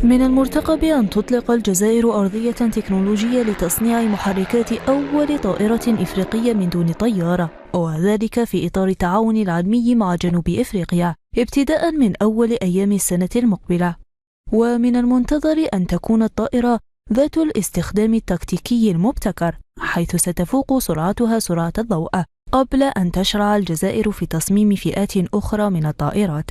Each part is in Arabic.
من المرتقب أن تطلق الجزائر أرضية تكنولوجية لتصنيع محركات أول طائرة إفريقية من دون طيارة، وذلك في إطار التعاون العلمي مع جنوب إفريقيا ابتداء من أول أيام السنة المقبلة. ومن المنتظر أن تكون الطائرة ذات الاستخدام التكتيكي المبتكر، حيث ستفوق سرعتها سرعة الضوء، قبل أن تشرع الجزائر في تصميم فئات أخرى من الطائرات.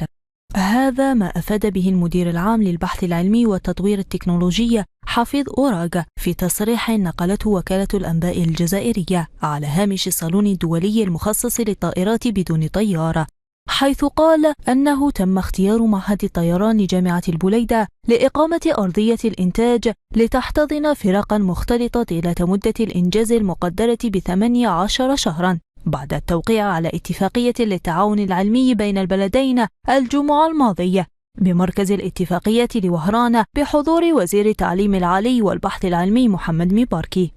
هذا ما أفاد به المدير العام للبحث العلمي والتطوير التكنولوجي حفيظ أوراغ في تصريح نقلته وكالة الأنباء الجزائرية على هامش الصالون الدولي المخصص للطائرات بدون طيار، حيث قال أنه تم اختيار معهد الطيران جامعة البليدة لإقامة أرضية الإنتاج لتحتضن فرقا مختلطة طيلة مدة الإنجاز المقدرة ب18 شهرا، بعد التوقيع على اتفاقية للتعاون العلمي بين البلدين الجمعة الماضية بمركز الاتفاقية لوهران بحضور وزير التعليم العالي والبحث العلمي محمد مباركي.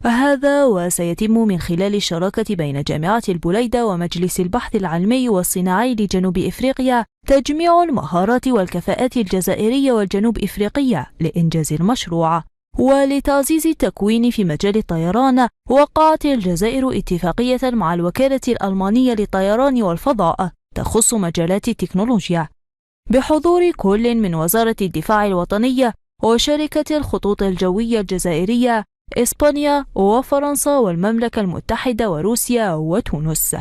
هذا وسيتم من خلال الشراكة بين جامعة البليدة ومجلس البحث العلمي والصناعي لجنوب إفريقيا تجميع المهارات والكفاءات الجزائرية والجنوب إفريقية لإنجاز المشروع. ولتعزيز التكوين في مجال الطيران، وقعت الجزائر اتفاقية مع الوكالة الألمانية للطيران والفضاء تخص مجالات التكنولوجيا بحضور كل من وزارة الدفاع الوطنية وشركة الخطوط الجوية الجزائرية، إسبانيا وفرنسا والمملكة المتحدة وروسيا وتونس.